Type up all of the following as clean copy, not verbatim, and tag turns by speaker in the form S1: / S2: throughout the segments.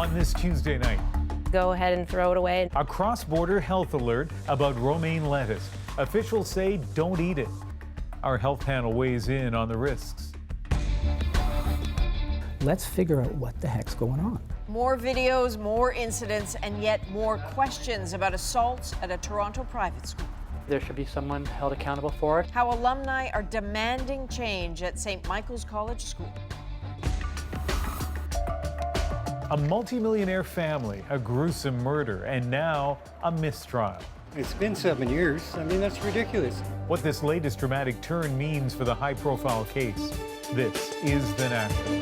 S1: on this Tuesday night.
S2: Go ahead and throw it away.
S1: A cross-border health alert about romaine lettuce. Officials say don't eat it. Our health panel weighs in on the risks.
S3: Let's figure out what the heck's going on.
S4: More videos, more incidents, and yet more questions about assaults at a Toronto private school.
S5: There should be someone held accountable for it.
S4: How alumni are demanding change at St. Michael's College School.
S1: A multimillionaire family, a gruesome murder, and now a mistrial.
S6: It's been 7 years. I mean, that's ridiculous.
S1: What this latest dramatic turn means for the high-profile case. This is The National.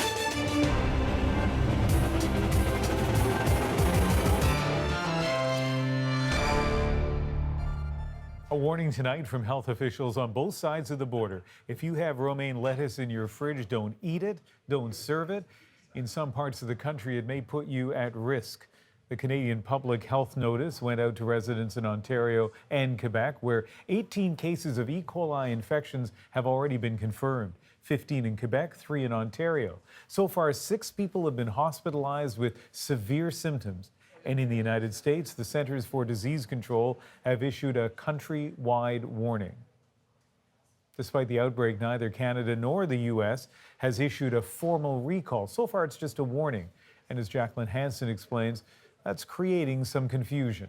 S1: A warning tonight from health officials on both sides of the border. If you have romaine lettuce in your fridge, don't eat it, don't serve it. In some parts of the country, it may put you at risk. The Canadian Public Health Notice went out to residents in Ontario and Quebec, where 18 cases of E. coli infections have already been confirmed. 15 in Quebec, 3 in Ontario. So far, 6 people have been hospitalized with severe symptoms. And in the United States, the Centers for Disease Control have issued a country-wide warning. Despite the outbreak, neither Canada nor the U.S. has issued a formal recall. So far, it's just a warning. And as Jacqueline Hansen explains, that's creating some confusion.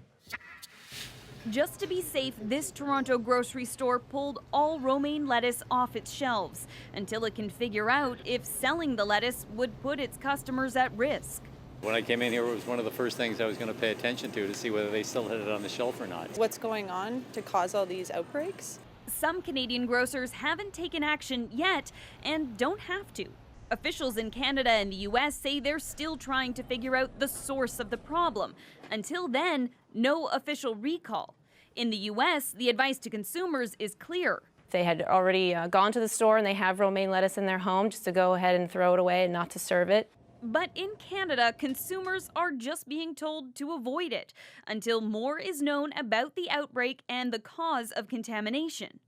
S7: Just to be safe, this Toronto grocery store pulled all romaine lettuce off its shelves until it can figure out if selling the lettuce would put its customers at risk.
S8: When I came in here, it was one of the first things I was going to pay attention to see whether they still had it on the shelf or not.
S9: What's going on to cause all these outbreaks?
S7: Some Canadian grocers haven't taken action yet and don't have to. Officials in Canada and the U.S. say they're still trying to figure out the source of the problem. Until then, no official recall. In the U.S., the advice to consumers is clear.
S2: They had already gone to the store and they have romaine lettuce in their home, just to go ahead and throw it away and not to serve it.
S7: But in Canada, consumers are just being told to avoid it until more is known about the outbreak and the cause of contamination.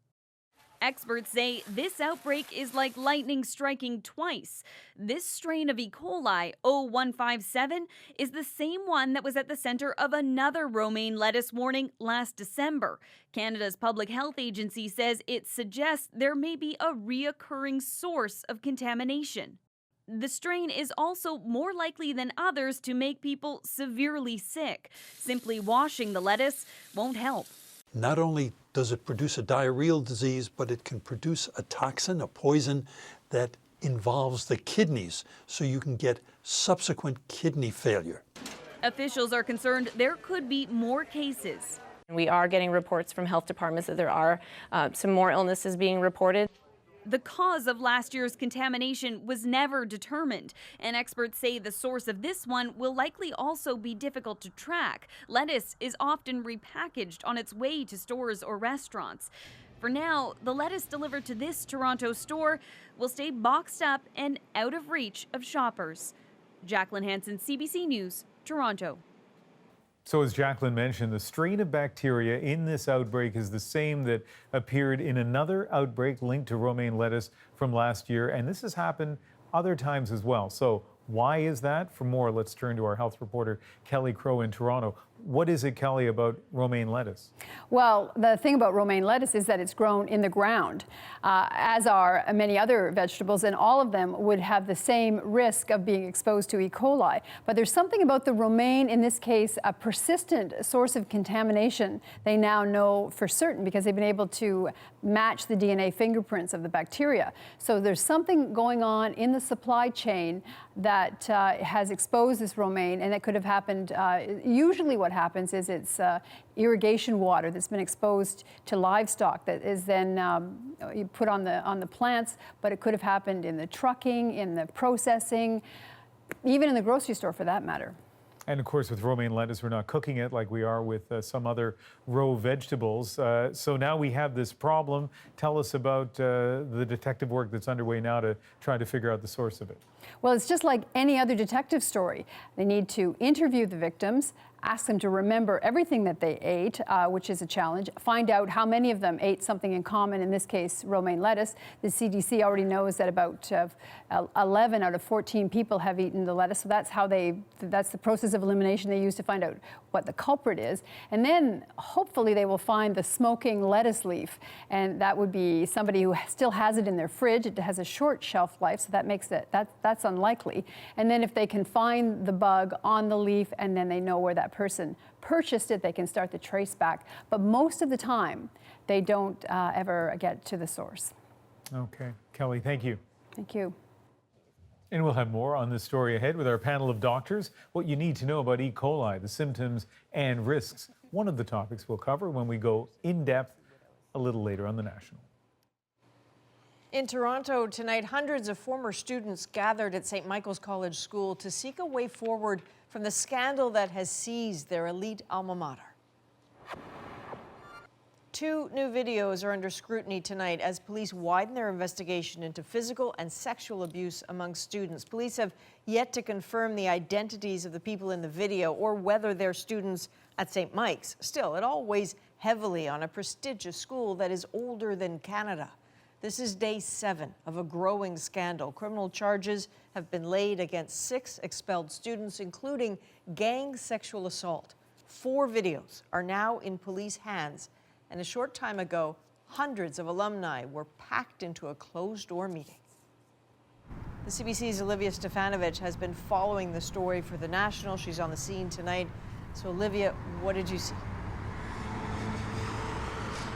S7: Experts say this outbreak is like lightning striking twice. This strain of E. coli, O157, is the same one that was at the center of another romaine lettuce warning last December. Canada's Public Health Agency says it suggests there may be a reoccurring source of contamination. The strain is also more likely than others to make people severely sick. Simply washing the lettuce won't help.
S10: Not only does it produce a diarrheal disease, but it can produce a toxin, a poison that involves the kidneys, so you can get subsequent kidney failure.
S7: Officials are concerned there could be more cases.
S2: We are getting reports from health departments that there are some more illnesses being reported.
S7: The cause of last year's contamination was never determined, and experts say the source of this one will likely also be difficult to track. Lettuce is often repackaged on its way to stores or restaurants. For now, the lettuce delivered to this Toronto store will stay boxed up and out of reach of shoppers. Jacqueline Hansen, CBC News, Toronto.
S1: So as Jacqueline mentioned, the strain of bacteria in this outbreak is the same that appeared in another outbreak linked to romaine lettuce from last year, and this has happened other times as well. So why is that? For more, let's turn to our health reporter, Kelly Crow in Toronto. What is it, Kelly, about romaine lettuce?
S11: Well, the thing about romaine lettuce is that it's grown in the ground, as are many other vegetables, and all of them would have the same risk of being exposed to E. coli. But there's something about the romaine, in this case, a persistent source of contamination they now know for certain because they've been able to match the DNA fingerprints of the bacteria. So there's something going on in the supply chain that has exposed this romaine, and that could have happened. Usually what happens is it's irrigation water that's been exposed to livestock that is then you put on the plants, but it could have happened in the trucking, in the processing, even in the grocery store for that matter.
S1: And of course, with romaine lettuce, we're not cooking it like we are with some other row vegetables. So now we have this problem. Tell us about the detective work that's underway now to try to figure out the source of it.
S11: Well, it's just like any other detective story. They need to interview the victims, ask them to remember everything that they ate, which is a challenge. Find out how many of them ate something in common, in this case, romaine lettuce. The CDC already knows that about 11 out of 14 people have eaten the lettuce, so that's the process of elimination they use to find out what the culprit is. And then hopefully they will find the smoking lettuce leaf, and that would be somebody who still has it in their fridge. It has a short shelf life, so that makes it, that's unlikely. And then if they can find the bug on the leaf and then they know where that person purchased it, they can start the trace back. But most of the time, they don't ever get to the source.
S1: Okay. Kelly, thank you.
S11: Thank you.
S1: And we'll have more on this story ahead with our panel of doctors. What you need to know about E. coli, the symptoms and risks. One of the topics we'll cover when we go in depth a little later on The National.
S4: In Toronto tonight, hundreds of former students gathered at St. Michael's College School to seek a way forward from the scandal that has seized their elite alma mater. 2 new videos are under scrutiny tonight as police widen their investigation into physical and sexual abuse among students. Police have yet to confirm the identities of the people in the video or whether they're students at St. Mike's. Still, it all weighs heavily on a prestigious school that is older than Canada. This is day 7 of a growing scandal. Criminal charges have been laid against 6 expelled students, including gang sexual assault. 4 videos are now in police hands. And a short time ago, hundreds of alumni were packed into a closed-door meeting. The CBC's Olivia Stefanovic has been following the story for The National. She's on the scene tonight. So, Olivia, what did you see?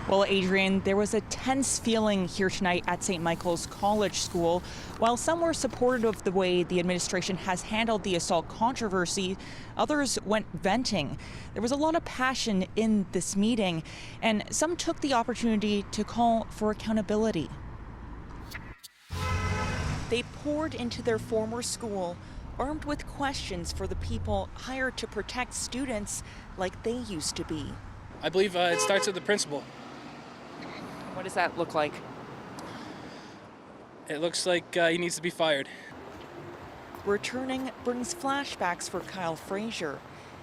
S12: Well, Adrian, there was a tense feeling here tonight at St. Michael's College School. While some were supportive of the way the administration has handled the assault controversy, others went venting. There was a lot of passion in this meeting, and some took the opportunity to call for accountability. They poured into their former school, armed with questions for the people hired to protect students like they used to be.
S13: I believe it starts with the principal.
S12: What does that look like?
S13: It looks like he needs to be fired.
S12: Returning brings flashbacks for Kyle Frazier.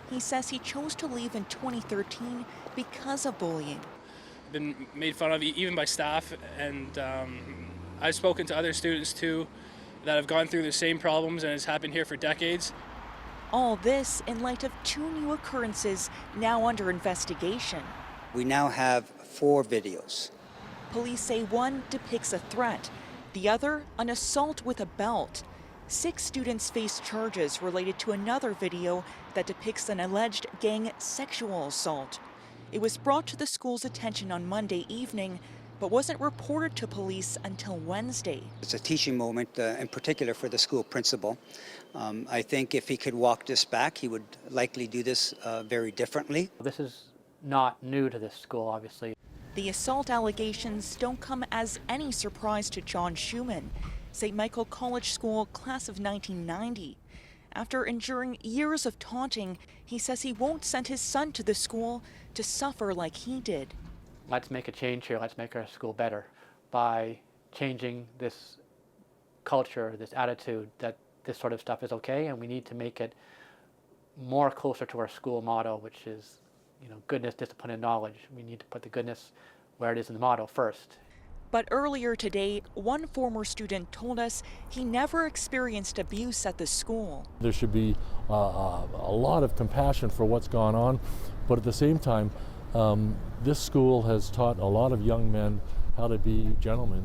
S12: He says he chose to leave in 2013 because of bullying.
S13: Been made fun of even by staff, and I've spoken to other students too that have gone through the same problems, and it's happened here for decades.
S12: All this in light of 2 new occurrences now under investigation.
S14: We now have 4 videos.
S12: Police say one depicts a threat, the other an assault with a belt. 6 students face charges related to another video that depicts an alleged gang sexual assault. It was brought to the school's attention on Monday evening, but wasn't reported to police until Wednesday.
S14: It's a teaching moment, in particular for the school principal. I think if he could walk this back, he would likely do this very differently.
S5: This is not new to this school, obviously.
S12: The assault allegations don't come as any surprise to John Schumann, St. Michael College School class of 1990. After enduring years of taunting, he says he won't send his son to the school to suffer like he did.
S5: Let's make a change here. Let's make our school better by changing this culture, this attitude that this sort of stuff is okay, and we need to make it more closer to our school motto, which is, goodness, discipline, and knowledge. We need to put the goodness where it is in the motto first.
S12: But earlier today, one former student told us he never experienced abuse at the school.
S15: There should be a lot of compassion for what's gone on, but at the same time, this school has taught a lot of young men how to be gentlemen.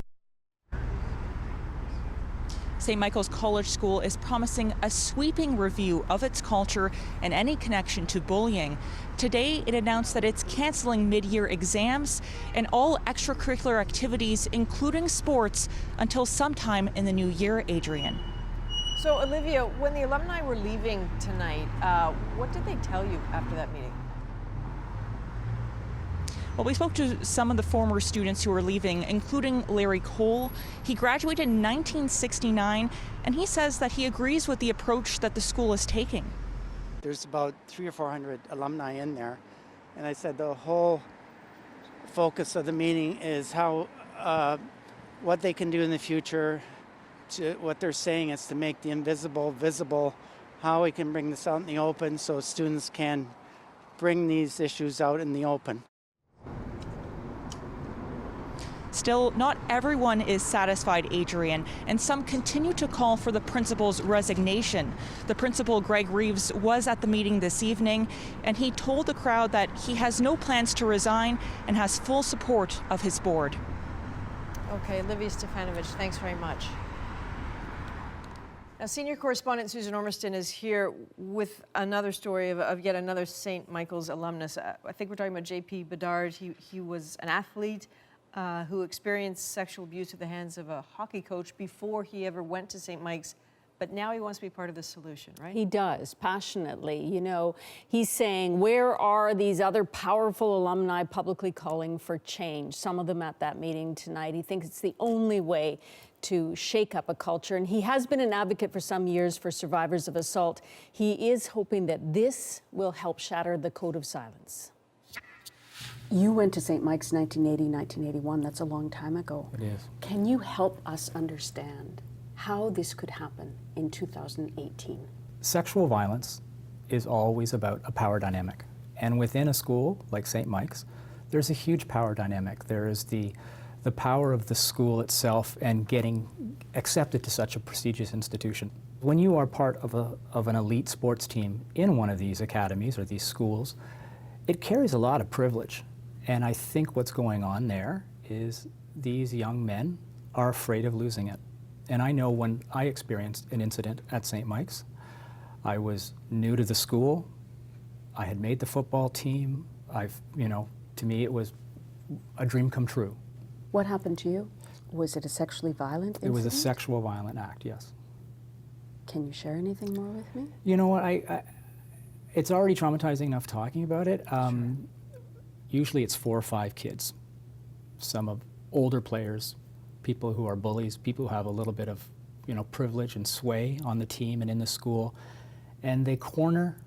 S12: St. Michael's College School is promising a sweeping review of its culture and any connection to bullying. Today, it announced that it's canceling mid-year exams and all extracurricular activities, including sports, until sometime in the new year, Adrian.
S4: So, Olivia, when the alumni were leaving tonight, what did they tell you after that meeting?
S12: Well, we spoke to some of the former students who are leaving, including Larry Cole. He graduated in 1969, and he says that he agrees with the approach that the school is taking.
S16: There's about 300 or 400 alumni in there, and I said the whole focus of the meeting is how, what they can do in the future. What they're saying is to make the invisible visible, how we can bring this out in the open so students can bring these issues out in the open.
S12: Still, not everyone is satisfied, Adrian, and some continue to call for the principal's resignation. The principal, Greg Reeves, was at the meeting this evening, and he told the crowd that he has no plans to resign and has full support of his board.
S4: Okay, Livia Stefanovic, thanks very much. Now, senior correspondent Susan Ormiston is here with another story of yet another St. Michael's alumnus. I think we're talking about J.P. Bedard. He was an athlete who experienced sexual abuse at the hands of a hockey coach before he ever went to St. Mike's. But now he wants to be part of the solution, right?
S17: He does, passionately. You know, he's saying, where are these other powerful alumni publicly calling for change? Some of them at that meeting tonight. He thinks it's the only way to shake up a culture. And he has been an advocate for some years for survivors of assault. He is hoping that this will help shatter the code of silence. You went to St. Mike's 1980, 1981. That's a long time ago.
S3: It is.
S17: Can you help us understand how this could happen in 2018?
S3: Sexual violence is always about a power dynamic. And within a school like St. Mike's, there's a huge power dynamic. There is the power of the school itself and getting accepted to such a prestigious institution. When you are part of an elite sports team in one of these academies or these schools, it carries a lot of privilege. And I think what's going on there is these young men are afraid of losing it. And I know when I experienced an incident at St. Mike's, I was new to the school. I had made the football team. To me, it was a dream come true.
S17: What happened to you? Was it a sexually violent incident?
S3: It was a sexual violent act, yes.
S17: Can you share anything more with me?
S3: You know what, it's already traumatizing enough talking about it. Usually it's 4 or 5 kids, some of older players, people who are bullies, people who have a little bit of, privilege and sway on the team and in the school, and they corner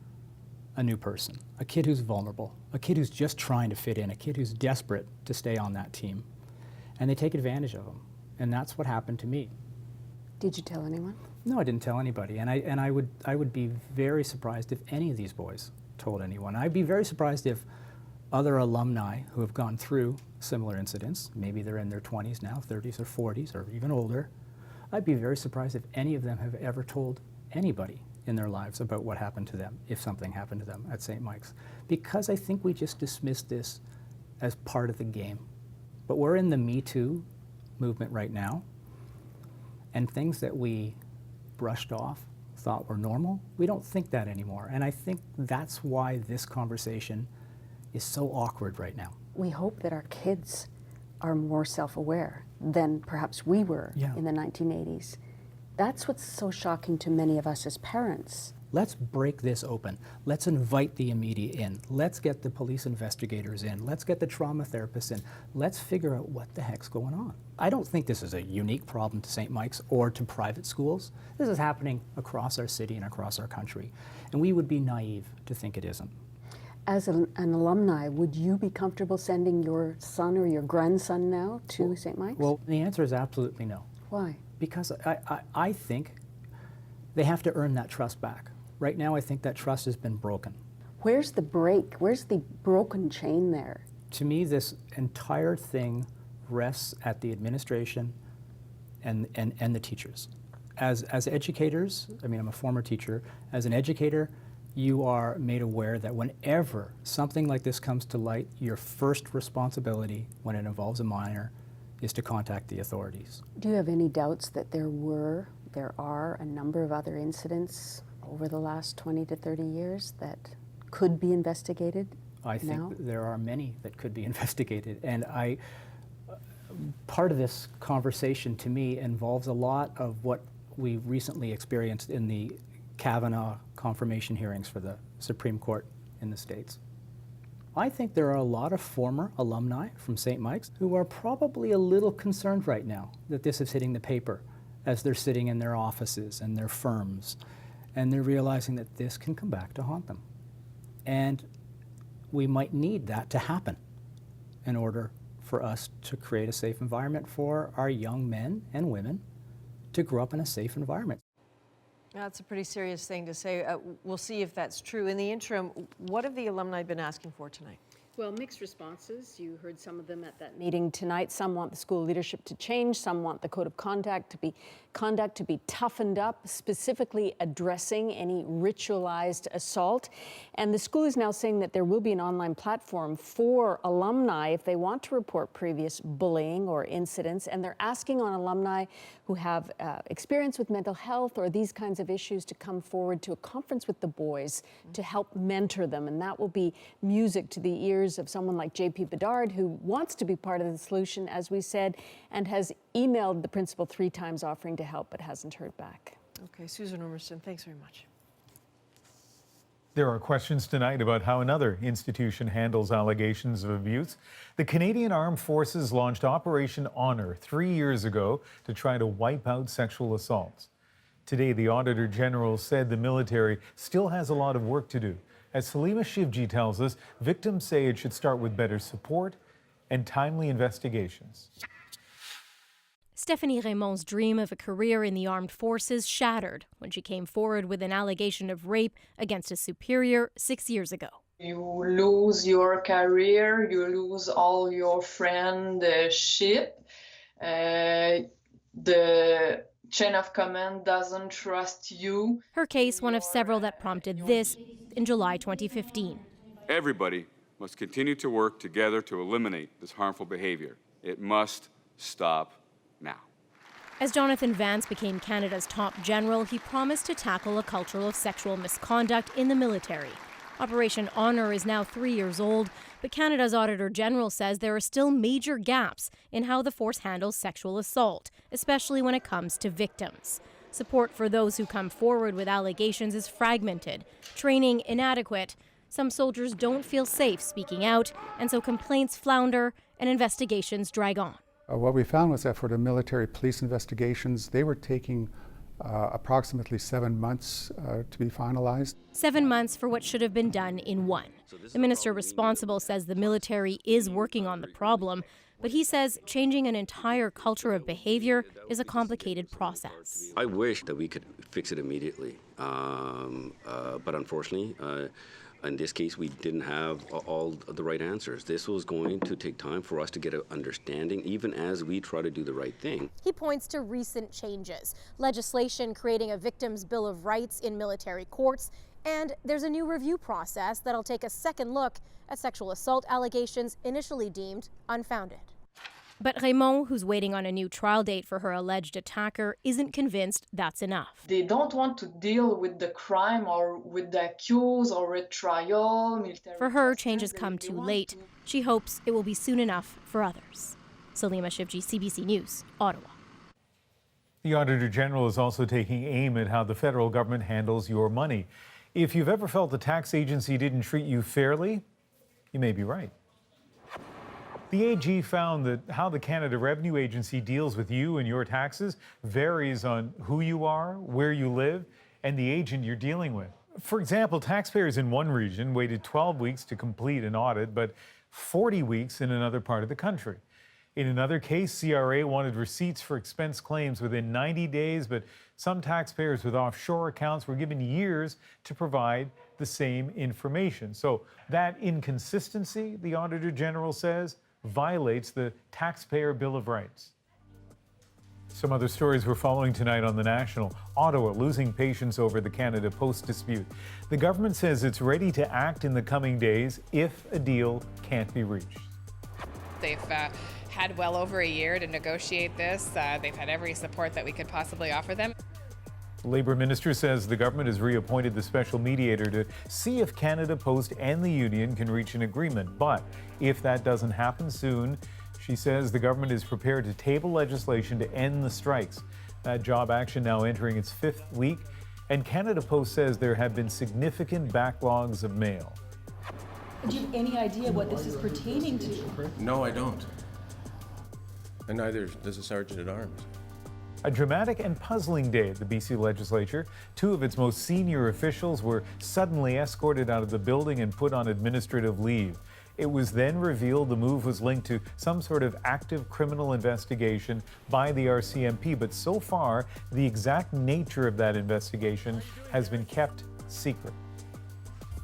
S3: a new person, a kid who's vulnerable, a kid who's just trying to fit in, a kid who's desperate to stay on that team, and they take advantage of them. And that's what happened to me.
S17: Did you tell anyone?
S3: No, I didn't tell anybody, and I would be very surprised if any of these boys told anyone. I'd be very surprised if other alumni who have gone through similar incidents, maybe they're in their 20s now, 30s or 40s or even older, I'd be very surprised if any of them have ever told anybody in their lives about what happened to them, if something happened to them at St. Mike's. Because I think we just dismiss this as part of the game. But we're in the Me Too movement right now, and things that we brushed off, thought were normal, we don't think that anymore. And I think that's why this conversation is so awkward right now.
S17: We hope that our kids are more self-aware than perhaps we were in the 1980s. That's what's so shocking to many of us as parents.
S3: Let's break this open. Let's invite the immediate in. Let's get the police investigators in. Let's get the trauma therapists in. Let's figure out what the heck's going on. I don't think this is a unique problem to St. Mike's or to private schools. This is happening across our city and across our country. And we would be naive to think it isn't.
S17: As an alumni, would you be comfortable sending your son or your grandson now to St. Mike's?
S3: Well, the answer is absolutely no.
S17: Why?
S3: Because I think they have to earn that trust back. Right now, I think that trust has been broken.
S17: Where's the break? Where's the broken chain there?
S3: To me, this entire thing rests at the administration and the teachers. As educators, I mean, I'm a former teacher, as an educator, you are made aware that whenever something like this comes to light, your first responsibility when it involves a minor is to contact the authorities.
S17: Do you have any doubts that there are a number of other incidents over the last 20 to 30 years that could be investigated
S3: I think there are many that could be investigated. And part of this conversation to me involves a lot of what we recently experienced in the Kavanaugh confirmation hearings for the Supreme Court in the States. I think there are a lot of former alumni from St. Mike's who are probably a little concerned right now that this is hitting the paper as they're sitting in their offices and their firms, and they're realizing that this can come back to haunt them. And we might need that to happen in order for us to create a safe environment for our young men and women to grow up in a safe environment.
S4: That's a pretty serious thing to say. We'll see if that's true. In the interim, what have the alumni been asking for tonight?
S17: Well, mixed responses. You heard some of them at that meeting tonight. Some want the school leadership to change. Some want the code of conduct to be toughened up, specifically addressing any ritualized assault. And the school is now saying that there will be an online platform for alumni if they want to report previous bullying or incidents. And they're asking on alumni who have experience with mental health or these kinds of issues to come forward to a conference with the boys to help mentor them. And that will be music to the ears of someone like J.P. Bedard, who wants to be part of the solution, as we said, and has emailed the principal 3 times offering to help, but hasn't heard back.
S4: Okay, Susan Ormiston, thanks very much.
S1: There are questions tonight about how another institution handles allegations of abuse. The Canadian Armed Forces launched Operation Honor 3 years ago to try to wipe out sexual assaults. Today, the Auditor General said the military still has a lot of work to do. As Salima Shivji tells us, victims say it should start with better support and timely investigations.
S18: Stephanie Raymond's dream of a career in the armed forces shattered when she came forward with an allegation of rape against a superior 6 years ago.
S19: You lose your career, you lose all your friendship. The chain of command doesn't trust you.
S18: Her case, one of several that prompted this in July 2015.
S20: Everybody must continue to work together to eliminate this harmful behavior. It must stop now.
S18: As Jonathan Vance became Canada's top general, he promised to tackle a culture of sexual misconduct in the military. Operation Honor is now 3 years old, but Canada's Auditor General says there are still major gaps in how the force handles sexual assault, especially when it comes to victims. Support for those who come forward with allegations is fragmented, training inadequate. Some soldiers don't feel safe speaking out, and so complaints flounder and investigations drag on.
S21: What we found was that for the military police investigations, they were taking approximately 7 months to be finalized.
S18: 7 months for what should have been done in 1. The minister responsible says the military is working on the problem, but he says changing an entire culture of behavior is a complicated process.
S22: I wish that we could fix it immediately, but unfortunately, in this case, we didn't have all the right answers. This was going to take time for us to get an understanding, even as we try to do the right thing.
S18: He points to recent changes, legislation creating a victim's bill of rights in military courts, and there's a new review process that'll take a second look at sexual assault allegations initially deemed unfounded. But Raymond, who's waiting on a new trial date for her alleged attacker, isn't convinced that's enough.
S19: They don't want to deal with the crime or with the accused or with trial.
S18: For her, changes come too late. She hopes it will be soon enough for others. Salima Shivji, CBC News, Ottawa.
S1: The Auditor General is also taking aim at how the federal government handles your money. If you've ever felt the tax agency didn't treat you fairly, you may be right. The AG found that how the Canada Revenue Agency deals with you and your taxes varies on who you are, where you live, and the agent you're dealing with. For example, taxpayers in one region waited 12 weeks to complete an audit, but 40 weeks in another part of the country. In another case, CRA wanted receipts for expense claims within 90 days, but some taxpayers with offshore accounts were given years to provide the same information. So that inconsistency, the Auditor General says, violates the Taxpayer Bill of Rights. Some other stories we're following tonight on The National. Ottawa losing patience over the Canada Post dispute. The government says it's ready to act in the coming days if a deal can't be reached.
S23: They've had well over a year to negotiate this. They've had every support that we could possibly offer them.
S1: The Labour Minister says the government has reappointed the special mediator to see if Canada Post and the union can reach an agreement. But if that doesn't happen soon, she says the government is prepared to table legislation to end the strikes. That job action now entering its 5th week, and Canada Post says there have been significant backlogs of mail.
S24: Do you have any idea what this is pertaining to?
S25: No, I don't. And neither does the Sergeant at Arms.
S1: A dramatic and puzzling day at the BC Legislature. 2 of its most senior officials were suddenly escorted out of the building and put on administrative leave. It was then revealed the move was linked to some sort of active criminal investigation by the RCMP, but so far, the exact nature of that investigation has been kept secret.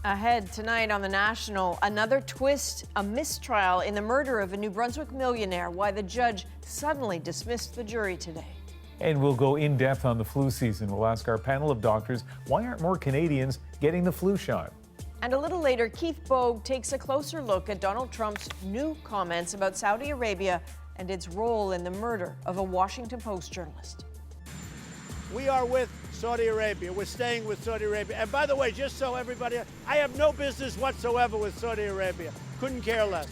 S4: Ahead tonight on The National, another twist, a mistrial in the murder of a New Brunswick millionaire, why the judge suddenly dismissed the jury today.
S1: And we'll go in depth on the flu season. We'll ask our panel of doctors, why aren't more Canadians getting the flu shot?
S4: And a little later, Keith Bogue takes a closer look at Donald Trump's new comments about Saudi Arabia and its role in the murder of a Washington Post journalist.
S2: We are with Saudi Arabia. We're staying with Saudi Arabia. And by the way, just so everybody, I have no business whatsoever with Saudi Arabia. Couldn't care less.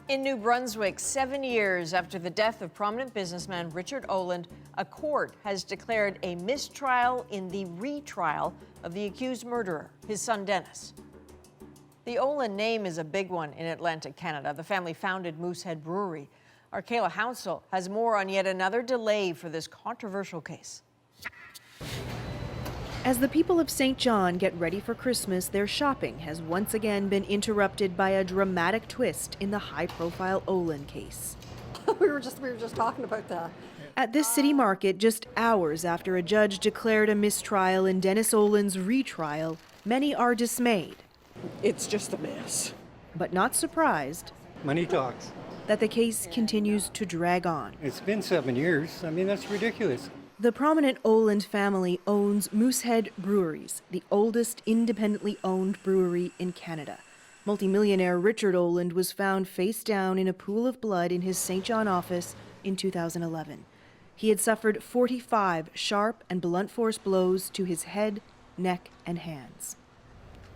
S4: In New Brunswick, 7 years after the death of prominent businessman Richard Oland, a court has declared a mistrial in the retrial of the accused murderer, his son Dennis. The Oland name is a big one in Atlantic Canada. The family founded Moosehead Brewery. Our Kayla Hounsell has more on yet another delay for this controversial case.
S6: As the people of St. John get ready for Christmas, their shopping has once again been interrupted by a dramatic twist in the high-profile Oland case.
S8: we were just talking about that.
S6: At this city market, just hours after a judge declared a mistrial in Dennis Oland's retrial, many are dismayed.
S8: It's just a mess.
S6: But not surprised.
S9: Money talks.
S6: That the case continues to drag on.
S9: It's been 7 years. I mean, that's ridiculous.
S6: The prominent Oland family owns Moosehead Breweries, the oldest independently owned brewery in Canada. Multimillionaire Richard Oland was found face down in a pool of blood in his St. John office in 2011. He had suffered 45 sharp and blunt force blows to his head, neck, and hands.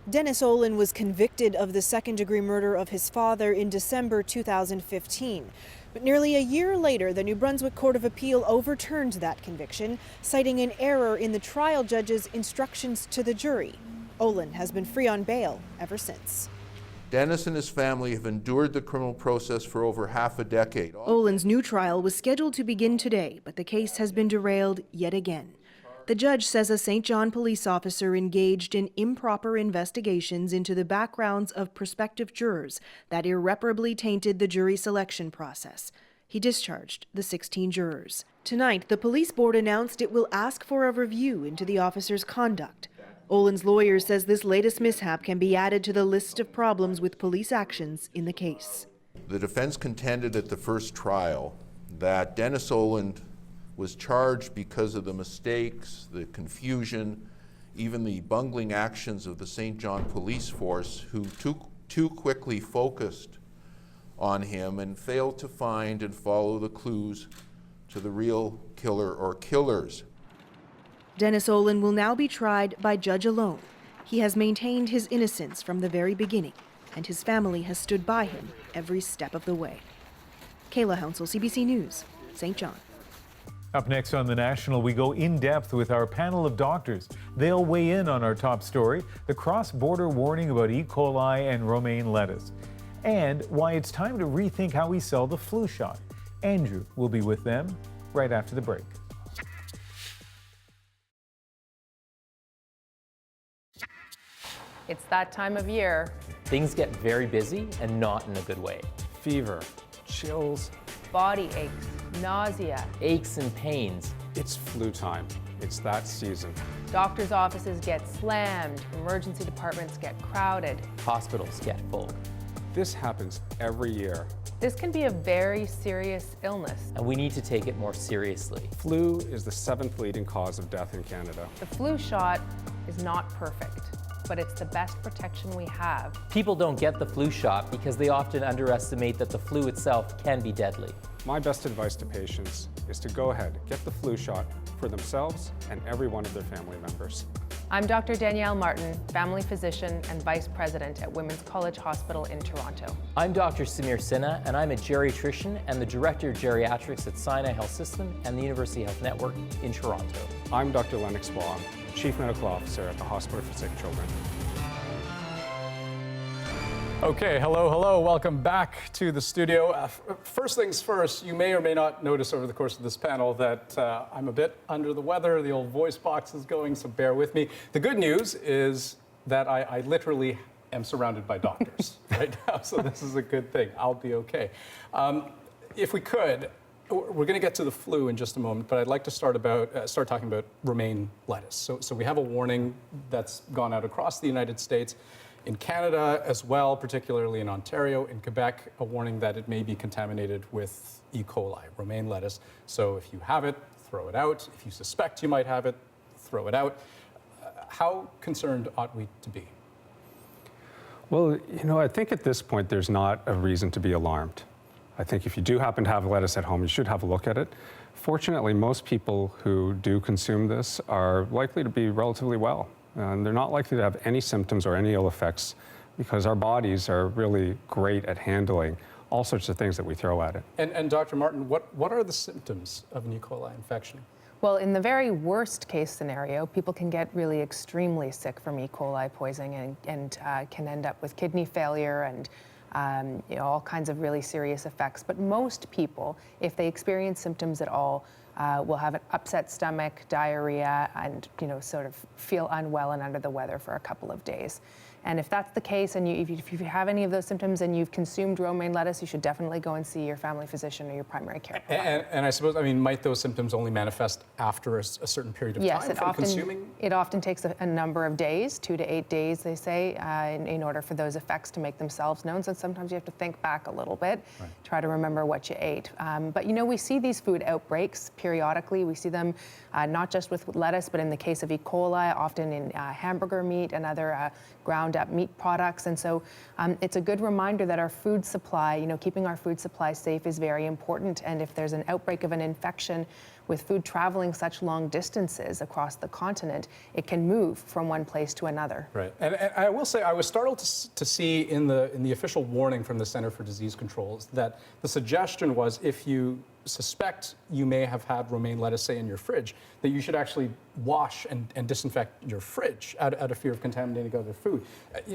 S6: Dennis Oland was convicted of the second-degree murder of his father in December 2015. But nearly a year later, the New Brunswick Court of Appeal overturned that conviction, citing an error in the trial judge's instructions to the jury. Oland has been free on bail ever since.
S10: Dennis and his family have endured the criminal process for over half a decade.
S6: Oland's new trial was scheduled to begin today, but the case has been derailed yet again. The judge says a St. John police officer engaged in improper investigations into the backgrounds of prospective jurors that irreparably tainted the jury selection process. He discharged the 16 jurors. Tonight, the police board announced it will ask for a review into the officer's conduct. Oland's lawyer says this latest mishap can be added to the list of problems with police actions in the case.
S10: The defense contended at the first trial that Dennis Oland was charged because of the mistakes, the confusion, even the bungling actions of the St. John police force, who too quickly focused on him and failed to find and follow the clues to the real killer or killers.
S6: Dennis Oland will now be tried by judge alone. He has maintained his innocence from the very beginning, and his family has stood by him every step of the way. Kayla Hounsell, CBC News, St. John.
S1: Up next on The National, we go in depth with our panel of doctors. They'll weigh in on our top story, the cross-border warning about E. coli and romaine lettuce, and why it's time to rethink how we sell the flu shot. Andrew will be with them right after the break.
S26: It's that time of year.
S27: Things get very busy and not in a good way.
S26: Fever, chills, body aches, nausea,
S27: aches and pains.
S26: It's flu time. It's that season. Doctors' offices get slammed, emergency departments get crowded.
S27: Hospitals get full.
S26: This happens every year. This can be a very serious illness.
S27: And we need to take it more seriously.
S26: Flu is the 7th leading cause of death in Canada. The flu shot is not perfect, but it's the best protection we have.
S27: People don't get the flu shot because they often underestimate that the flu itself can be deadly.
S26: My best advice to patients is to go ahead, get the flu shot for themselves and every one of their family members. I'm Dr. Danielle Martin, family physician and vice president at Women's College Hospital in Toronto.
S27: I'm Dr. Samir Sinha, and I'm a geriatrician and the director of geriatrics at Sinai Health System and the University Health Network in Toronto.
S26: I'm Dr. Lennox Baum, chief medical officer at the Hospital for Sick Children.
S5: Okay, hello. Welcome back to the studio. First things first, you may or may not notice over the course of this panel that I'm a bit under the weather. The old voice box is going, so bear with me. The good news is that I literally am surrounded by doctors right now, so this is a good thing. I'll be okay. If we could, we're going to get to the flu in just a moment, but I'd like to start talking about romaine lettuce. So we have a warning that's gone out across the United States. In Canada as well, particularly in Ontario, in Quebec, a warning that it may be contaminated with E. coli, romaine lettuce. So if you have it, throw it out. If you suspect you might have it, throw it out. How concerned ought we to be?
S26: Well, I think at this point there's not a reason to be alarmed. I think if you do happen to have lettuce at home, you should have a look at it. Fortunately, most people who do consume this are likely to be relatively well. And they're not likely to have any symptoms or any ill effects because our bodies are really great at handling all sorts of things that we throw at it.
S5: And Dr. Martin, what are the symptoms of an E. coli infection?
S7: Well, in the very worst case scenario, people can get really extremely sick from E. coli poisoning and can end up with kidney failure and all kinds of really serious effects. But most people, if they experience symptoms at all, will have an upset stomach, diarrhea, and sort of feel unwell and under the weather for a couple of days. And if that's the case, and if you have any of those symptoms and you've consumed romaine lettuce, you should definitely go and see your family physician or your primary care provider.
S5: And I suppose, might those symptoms only manifest after a certain period of time from consuming?
S7: It often takes a number of days, 2 to 8 days, they say, in order for those effects to make themselves known. So sometimes you have to think back a little bit, try to remember what you ate. But we see these food outbreaks periodically. We see them not just with lettuce, but in the case of E. coli, often in hamburger meat and other ground up meat products. And so it's a good reminder that our food supply, keeping our food supply safe is very important. And if there's an outbreak of an infection with food traveling such long distances across the continent, it can move from one place to another.
S5: Right. And I will say, I was startled to see in the official warning from the Center for Disease Control that the suggestion was if you suspect you may have had romaine lettuce, say, in your fridge, that you should actually wash and disinfect your fridge out of fear of contaminating other food.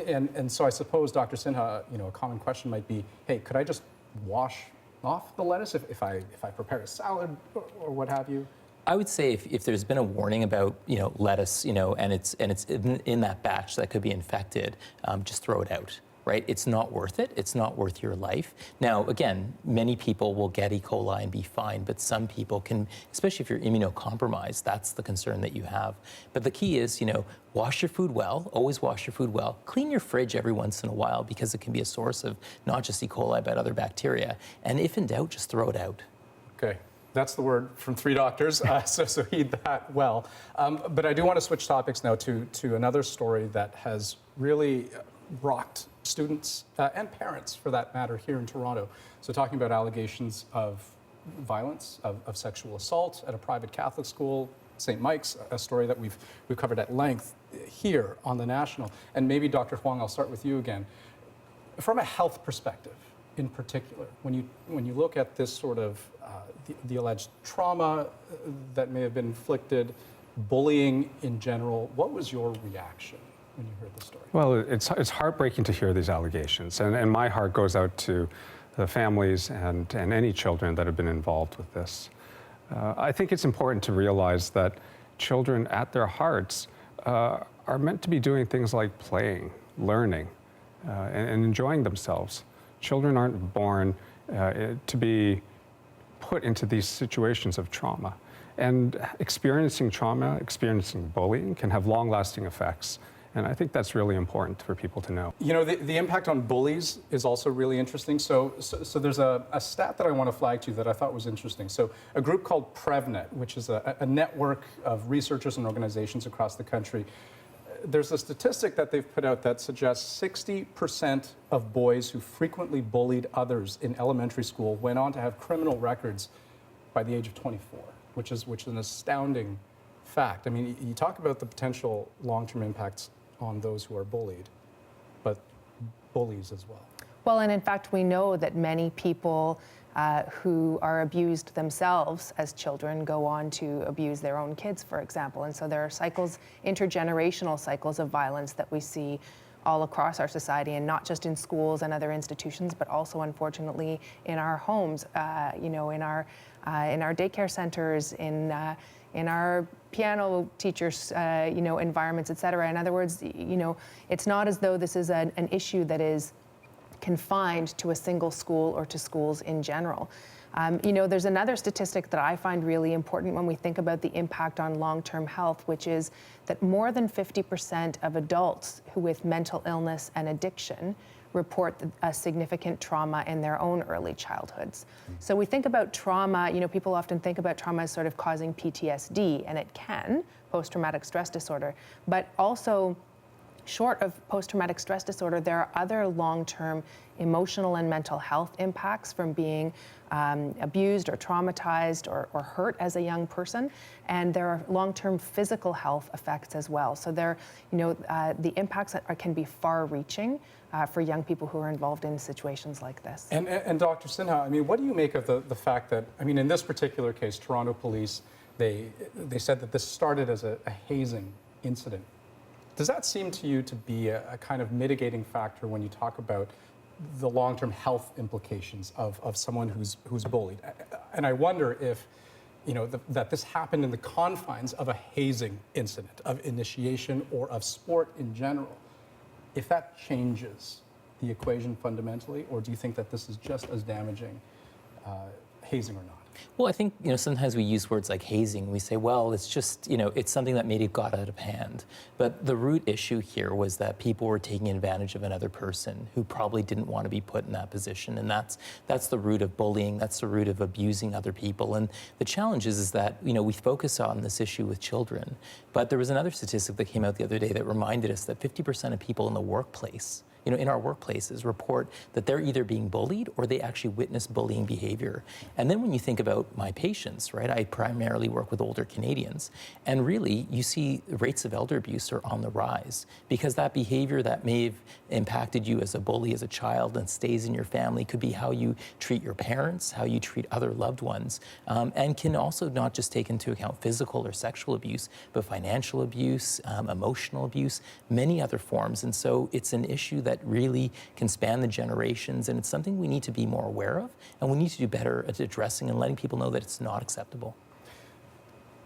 S5: And so I suppose, Dr. Sinha, a common question might be, hey, could I just wash off the lettuce if I prepare a salad or what have you?
S27: I would say if there's been a warning about lettuce, and it's in that batch that could be infected, just throw it out. Right? It's not worth it. It's not worth your life. Now, again, many people will get E. coli and be fine, but some people can, especially if you're immunocompromised, that's the concern that you have. But the key is, wash your food well, always wash your food well. Clean your fridge every once in a while because it can be a source of not just E. coli, but other bacteria. And if in doubt, just throw it out.
S5: Okay. That's the word from 3 doctors, so heed that well. But I do want to switch topics now to another story that has really rocked students and parents, for that matter, here in Toronto. So talking about allegations of violence, of sexual assault at a private Catholic school, St. Mike's, a story that we've covered at length here on The National. And maybe, Dr. Huang, I'll start with you again. From a health perspective, in particular, when you look at this sort of the alleged trauma that may have been inflicted, bullying in general, what was your reaction when you heard the story?
S26: Well, it's heartbreaking to hear these allegations, and my heart goes out to the families and any children that have been involved with this. I think it's important to realize that children at their hearts are meant to be doing things like playing, learning, and enjoying themselves. Children aren't born to be put into these situations of trauma. And experiencing trauma, experiencing bullying can have long-lasting effects. And I think that's really important for people to know.
S5: The impact on bullies is also really interesting. So there's a stat that I want to flag to you that I thought was interesting. So a group called PrevNet, which is a network of researchers and organizations across the country, there's a statistic that they've put out that suggests 60% of boys who frequently bullied others in elementary school went on to have criminal records by the age of 24, which is an astounding fact. I mean, you talk about the potential long-term impacts on those who are bullied, but bullies as well.
S7: Well, and in fact, we know that many people who are abused themselves as children go on to abuse their own kids, for example. And so there are cycles, intergenerational cycles of violence that we see all across our society, and not just in schools and other institutions, but also, unfortunately, in our homes, in our daycare centers, in our piano teachers, environments, et cetera. In other words, it's not as though this is an issue that is confined to a single school or to schools in general. There's another statistic that I find really important when we think about the impact on long-term health, which is that more than 50% of adults who with mental illness and addiction report a significant trauma in their own early childhoods. So we think about trauma, people often think about trauma as sort of causing PTSD, and it can, post-traumatic stress disorder, but also short of post-traumatic stress disorder, there are other long-term emotional and mental health impacts from being abused or traumatized or hurt as a young person, and there are long-term physical health effects as well. So the impacts can be far-reaching for young people who are involved in situations like this.
S5: And Dr. Sinha, what do you make of the fact that, in this particular case, Toronto police, they said that this started as a hazing incident. Does that seem to you to be a kind of mitigating factor when you talk about the long-term health implications of someone who's bullied? And I wonder if, that this happened in the confines of a hazing incident, of initiation, or of sport in general. If that changes the equation fundamentally, or do you think that this is just as damaging, hazing or not?
S27: Well, I think, sometimes we use words like hazing. We say, well, it's just, it's something that maybe got out of hand. But the root issue here was that people were taking advantage of another person who probably didn't want to be put in that position. And that's the root of bullying. That's the root of abusing other people. And the challenge is that, we focus on this issue with children. But there was another statistic that came out the other day that reminded us that 50% of people in the workplace, in our workplaces, report that they're either being bullied or they actually witness bullying behavior. And then when you think about my patients, right, I primarily work with older Canadians, and really you see rates of elder abuse are on the rise because that behavior that may have impacted you as a bully as a child and stays in your family could be how you treat your parents, how you treat other loved ones, and can also not just take into account physical or sexual abuse, but financial abuse, emotional abuse, many other forms. And so it's an issue that really can span the generations, and it's something we need to be more aware of, and we need to do better at addressing and letting people know that it's not acceptable.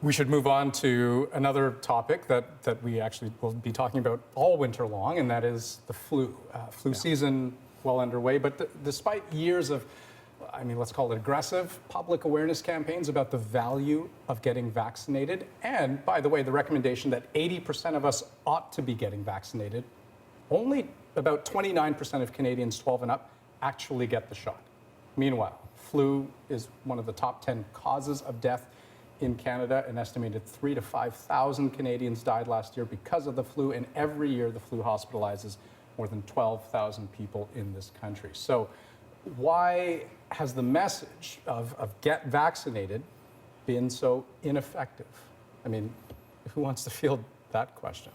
S5: We should move on to another topic that we actually will be talking about all winter long, and that is the flu. Season well underway, but despite years of, let's call it aggressive public awareness campaigns about the value of getting vaccinated, and by the way, the recommendation that 80% of us ought to be getting vaccinated, only about 29% of Canadians 12 and up actually get the shot. Meanwhile, flu is one of the top 10 causes of death in Canada. An estimated 3,000 to 5,000 Canadians died last year because of the flu, and every year the flu hospitalizes more than 12,000 people in this country. So why has the message of get vaccinated been so ineffective? Who wants to field that question?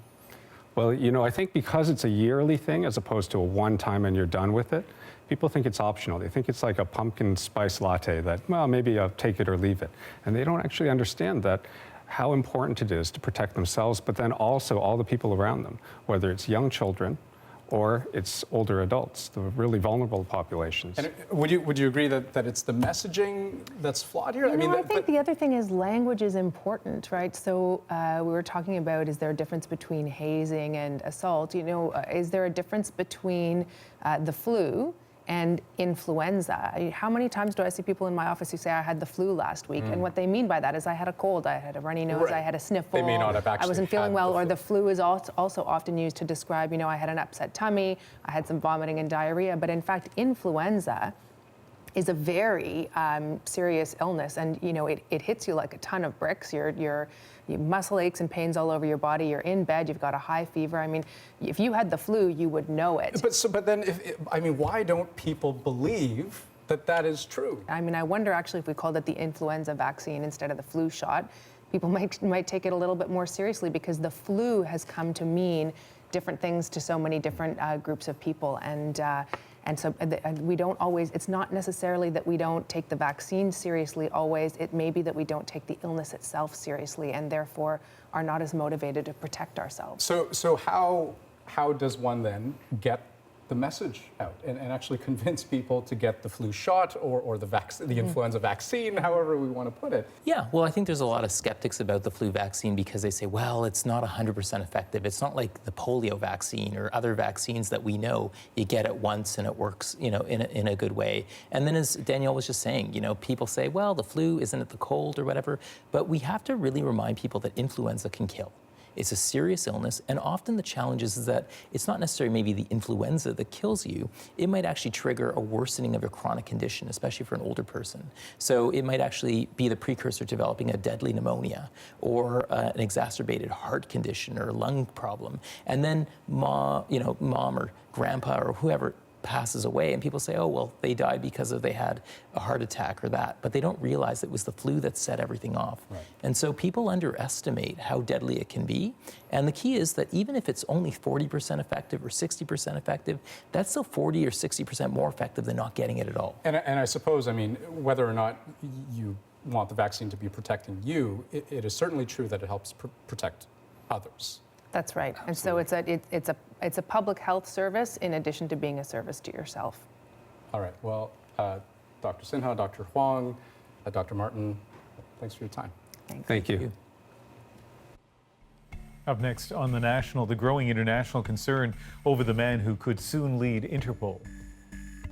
S26: Well, I think because it's a yearly thing as opposed to a one-time and you're done with it, people think it's optional. They think it's like a pumpkin spice latte that, well, maybe I'll take it or leave it. And they don't actually understand that how important it is to protect themselves, but then also all the people around them, whether it's young children or it's older adults, the really vulnerable populations.
S5: And would you agree that it's the messaging that's flawed here?
S7: I think the other thing is language is important, right? So we were talking about, is there a difference between hazing and assault? Is there a difference between the flu and influenza? How many times do I see people in my office who say, I had the flu last week? And what they mean by that is I had a cold, I had a runny nose,
S5: right.
S7: I had a sniffle,
S5: they may not have actually
S7: I wasn't feeling well,
S5: the
S7: or the flu is also often used to describe, I had an upset tummy, I had some vomiting and diarrhea. But in fact, influenza is a very serious illness, and it hits you like a ton of bricks. Your muscle aches and pains all over your body. You're in bed. You've got a high fever. If you had the flu, you would know it.
S5: But then, why don't people believe that is true?
S7: I wonder actually if we called it the influenza vaccine instead of the flu shot, people might take it a little bit more seriously, because the flu has come to mean different things to so many different groups of people, and so we don't always, it's not necessarily that we don't take the vaccine seriously always, it may be that we don't take the illness itself seriously and therefore are not as motivated to protect ourselves.
S5: So how how does one then get the message out and actually convince people to get the flu shot or the influenza vaccine, however we want to put it?
S27: Yeah, well, I think there's a lot of skeptics about the flu vaccine because they say, well, it's not 100% effective. It's not like the polio vaccine or other vaccines that we know you get it once and it works, in a good way. And then as Danielle was just saying, people say, well, the flu, isn't it the cold or whatever? But we have to really remind people that influenza can kill. It's a serious illness, and often the challenge is that it's not necessarily maybe the influenza that kills you. It might actually trigger a worsening of your chronic condition, especially for an older person. So it might actually be the precursor to developing a deadly pneumonia or an exacerbated heart condition or a lung problem. And then mom or grandpa or whoever passes away, and people say, oh, well, they died because they had a heart attack or that, but they don't realize it was the flu that set everything off. Right. And so people underestimate how deadly it can be, and the key is that even if it's only 40% effective or 60% effective, that's still 40 or 60% more effective than not getting it at all.
S5: And I suppose, whether or not you want the vaccine to be protecting you, it is certainly true that it helps protect others.
S7: That's right. Absolutely. And so it's a public health service in addition to being a service to yourself.
S5: All right. Well, Dr. Sinha, Dr. Huang, Dr. Martin, thanks for your time.
S26: Thank you.
S1: Up next on The National, the growing international concern over the man who could soon lead Interpol.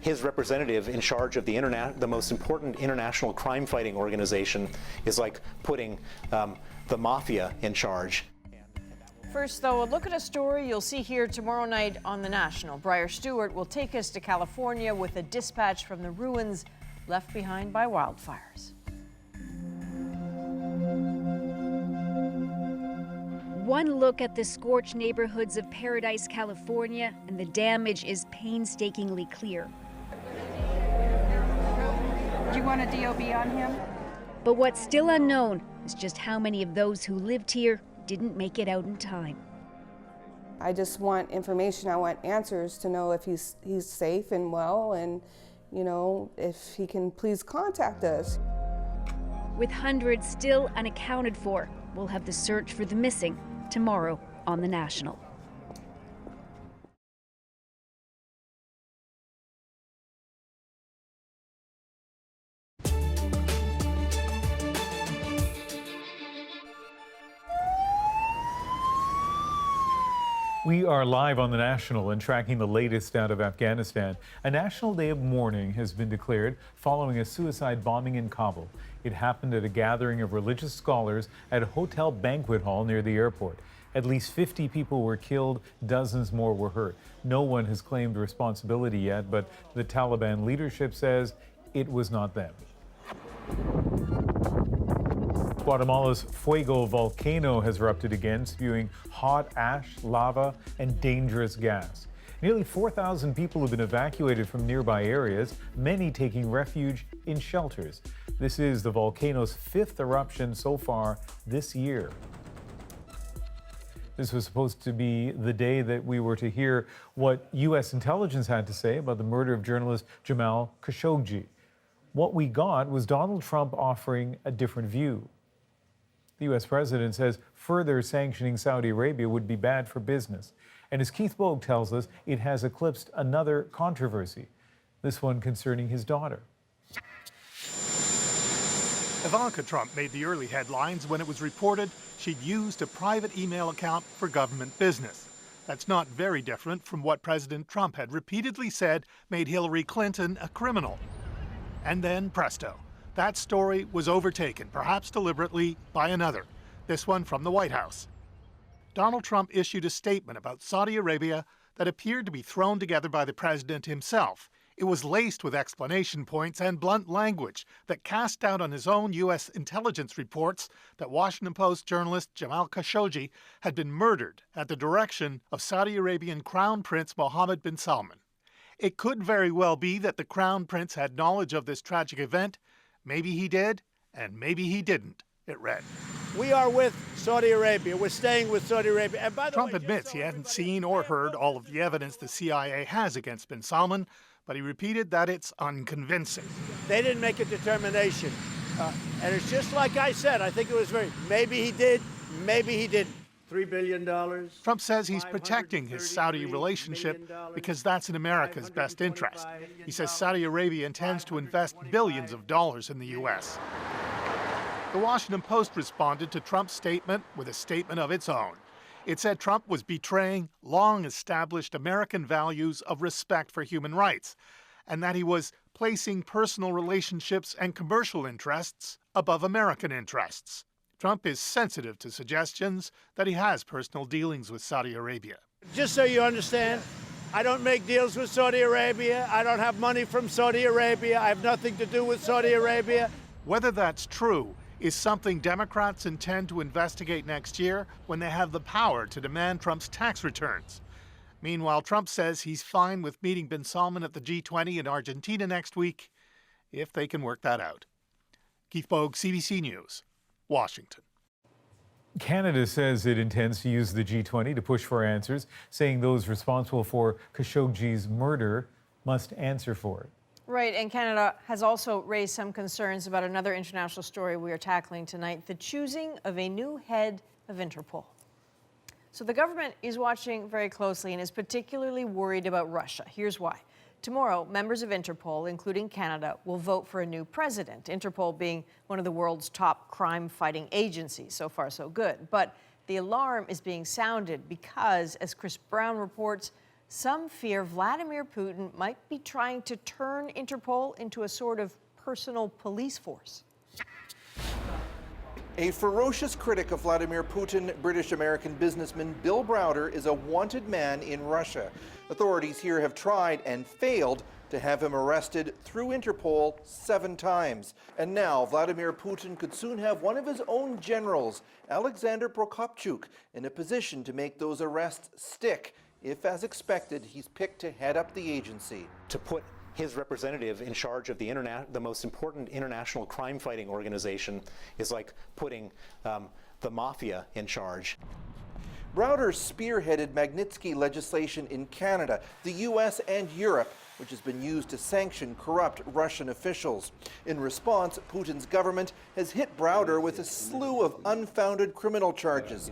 S3: His representative in charge of the most important international crime-fighting organization is like putting the mafia in charge.
S4: First, though, a look at a story you'll see here tomorrow night on The National. Briar Stewart will take us to California with a dispatch from the ruins left behind by wildfires.
S11: One look at the scorched neighborhoods of Paradise, California, and the damage is painstakingly clear.
S24: Do you want a DOB on him?
S11: But what's still unknown is just how many of those who lived here didn't make it out in time.
S12: I just want information. I want answers to know if he's safe and well, and if he can please contact us.
S11: With hundreds still unaccounted for, we'll have the search for the missing tomorrow on The National.
S1: We are live on The National and tracking the latest out of Afghanistan. A national day of mourning has been declared following a suicide bombing in Kabul. It happened at a gathering of religious scholars at a hotel banquet hall near the airport. At least 50 people were killed, dozens more were hurt. No one has claimed responsibility yet, but the Taliban leadership says it was not them. Guatemala's Fuego volcano has erupted again, spewing hot ash, lava, and dangerous gas. Nearly 4,000 people have been evacuated from nearby areas, many taking refuge in shelters. This is the volcano's fifth eruption so far this year. This was supposed to be the day that we were to hear what U.S. intelligence had to say about the murder of journalist Jamal Khashoggi. What we got was Donald Trump offering a different view. The U.S. president says further sanctioning Saudi Arabia would be bad for business. And as Keith Bogue tells us, it has eclipsed another controversy, this one concerning his daughter.
S13: Ivanka Trump made the early headlines when it was reported she'd used a private email account for government business. That's not very different from what President Trump had repeatedly said made Hillary Clinton a criminal. And then, presto. That story was overtaken, perhaps deliberately, by another, this one from the White House. Donald Trump issued a statement about Saudi Arabia that appeared to be thrown together by the president himself. It was laced with explanation points and blunt language that cast doubt on his own U.S. intelligence reports that Washington Post journalist Jamal Khashoggi had been murdered at the direction of Saudi Arabian Crown Prince Mohammed bin Salman. It could very well be that the Crown Prince had knowledge of this tragic event. Maybe he did, and maybe he didn't, it read.
S2: We are with Saudi Arabia. We're staying with Saudi Arabia. And by the
S13: Trump
S2: way,
S13: admits he hadn't seen or heard all of the evidence the CIA has against bin Salman, but he repeated that it's unconvincing.
S2: They didn't make a determination. And it's just like I said, I think it was maybe he did, maybe he didn't. $3 billion.
S13: Trump says he's protecting his Saudi relationship because that's in America's best interest. He says Saudi Arabia intends to invest billions of dollars in the U.S. The Washington Post responded to Trump's statement with a statement of its own. It said Trump was betraying long-established American values of respect for human rights, and that he was placing personal relationships and commercial interests above American interests. Trump is sensitive to suggestions that he has personal dealings with Saudi Arabia.
S2: Just so you understand, I don't make deals with Saudi Arabia. I don't have money from Saudi Arabia. I have nothing to do with Saudi Arabia.
S13: Whether that's true is something Democrats intend to investigate next year when they have the power to demand Trump's tax returns. Meanwhile, Trump says he's fine with meeting bin Salman at the G20 in Argentina next week, if they can work that out. Keith Bogue, CBC News, Washington.
S1: Canada says it intends to use the G20 to push for answers, saying those responsible for Khashoggi's murder must answer for it.
S4: Right, and Canada has also raised some concerns about another international story we are tackling tonight, the choosing of a new head of Interpol. So the government is watching very closely and is particularly worried about Russia. Here's why. Tomorrow, members of Interpol, including Canada, will vote for a new president, Interpol being one of the world's top crime-fighting agencies. So far, so good. But the alarm is being sounded because, as Chris Brown reports, some fear Vladimir Putin might be trying to turn Interpol into a sort of personal police force.
S14: A ferocious critic of Vladimir Putin, British-American businessman Bill Browder is a wanted man in Russia. Authorities here have tried and failed to have him arrested through Interpol 7 times. And now Vladimir Putin could soon have one of his own generals, Alexander Prokopchuk, in a position to make those arrests stick, if, as expected, he's picked to head up the agency.
S3: To put his representative in charge of the most important international crime-fighting organization is like putting the mafia in charge.
S14: Browder spearheaded Magnitsky legislation in Canada, the U.S. and Europe, which has been used to sanction corrupt Russian officials. In response, Putin's government has hit Browder with a slew of unfounded criminal charges.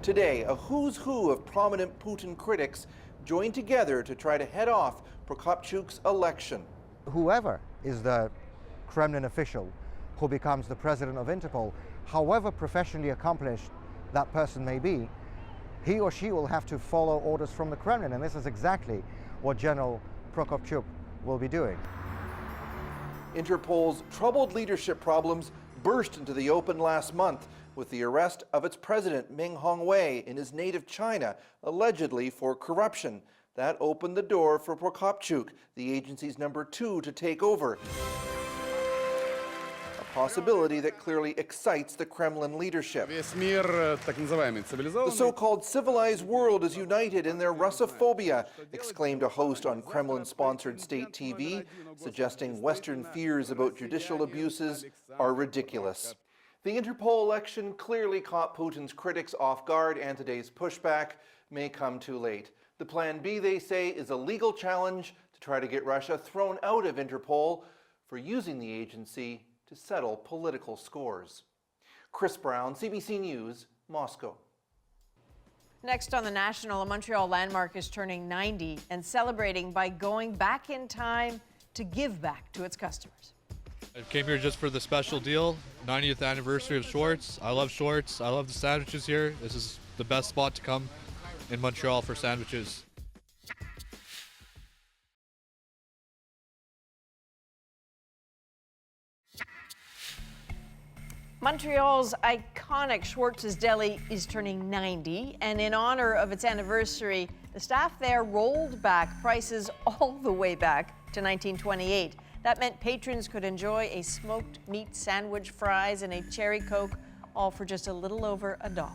S14: Today, a who's who of prominent Putin critics joined together to try to head off Prokopchuk's election.
S15: Whoever is the Kremlin official who becomes the president of Interpol, however professionally accomplished that person may be, he or she will have to follow orders from the Kremlin, and this is exactly what General Prokopchuk will be doing.
S14: Interpol's troubled leadership problems burst into the open last month with the arrest of its president, Meng Hongwei, in his native China, allegedly for corruption. That opened the door for Prokopchuk, the agency's #2, to take over. A possibility that clearly excites the Kremlin leadership. The so-called civilized world is united in their Russophobia, exclaimed a host on Kremlin-sponsored state TV, suggesting Western fears about judicial abuses are ridiculous. The Interpol election clearly caught Putin's critics off guard, and today's pushback may come too late. The plan B, they say, is a legal challenge to try to get Russia thrown out of Interpol for using the agency to settle political scores. Chris Brown, CBC News, Moscow.
S4: Next on The National, a Montreal landmark is turning 90 and celebrating by going back in time to give back to its customers.
S16: I came here just for the special deal, 90th anniversary of Schwartz. I love Schwartz. I love the sandwiches here. This is the best spot to come in Montreal for sandwiches.
S4: Montreal's iconic Schwartz's Deli is turning 90, and in honor of its anniversary, the staff there rolled back prices all the way back to 1928. That meant patrons could enjoy a smoked meat sandwich, fries, and a cherry Coke, all for just a little over $1.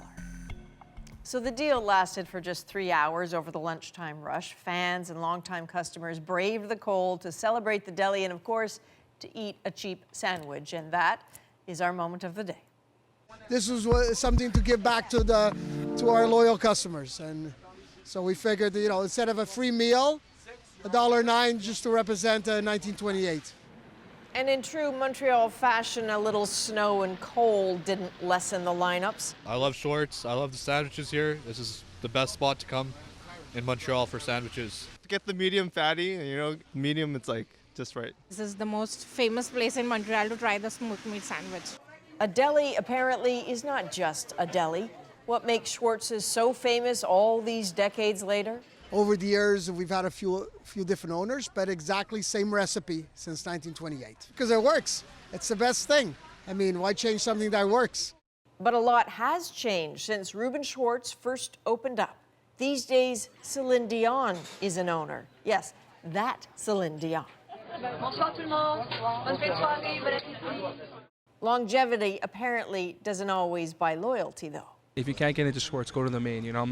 S4: So the deal lasted for just 3 hours over the lunchtime rush. Fans and longtime customers braved the cold to celebrate the deli and, of course, to eat a cheap sandwich. And that is our moment of the day.
S17: This was something to give back to our loyal customers. And so we figured, instead of a free meal, $1.09 just to represent 1928.
S4: And in true Montreal fashion, a little snow and cold didn't lessen the lineups.
S16: I love Shorts. I love the sandwiches here. This is the best spot to come in Montreal for sandwiches.
S18: Get the medium fatty, you know, medium, it's like just right.
S19: This is the most famous place in Montreal to try the smoked meat sandwich.
S4: A deli apparently is not just a deli. What makes Schwartz's so famous all these decades later?
S17: Over the years, we've had a few different owners, but exactly same recipe since 1928. Because it works. It's the best thing. I mean, why change something that works?
S4: But a lot has changed since Reuben Schwartz first opened up. These days, Celine Dion is an owner. Yes, that Celine Dion. Longevity apparently doesn't always buy loyalty, though.
S20: If you can't get into Schwartz, go to the main. You know,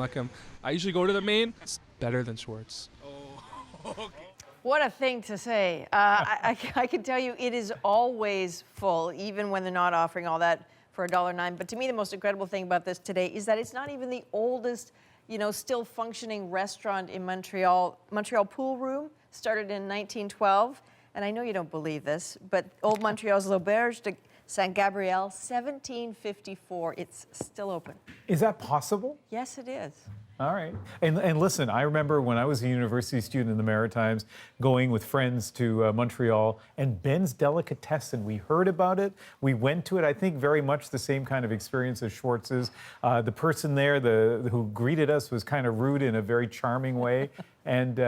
S20: I usually go to the main. It's better than Schwartz.
S4: What a thing to say. I can tell you it is always full, even when they're not offering all that for $1.09. But to me, the most incredible thing about this today is that it's not even the oldest, still functioning restaurant in Montreal. Montreal Pool Room started in 1912. And I know you don't believe this, but Old Montreal's L'Auberge de Saint-Gabriel, 1754. It's still open.
S1: Is that possible?
S4: Yes, it is.
S1: All right. And listen, I remember when I was a university student in the Maritimes, going with friends to Montreal, and Ben's Delicatessen, we heard about it, we went to it, I think very much the same kind of experience as Schwartz's. The person there who greeted us was kind of rude in a very charming way, and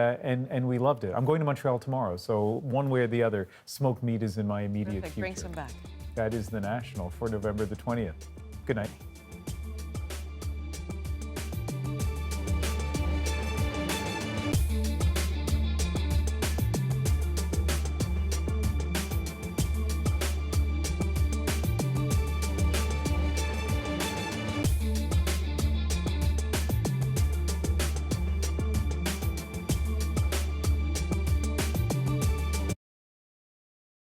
S1: we loved it. I'm going to Montreal tomorrow, so one way or the other, smoked meat is in my immediate future.
S4: Bring some back.
S1: That is the National for November the 20th. Good night.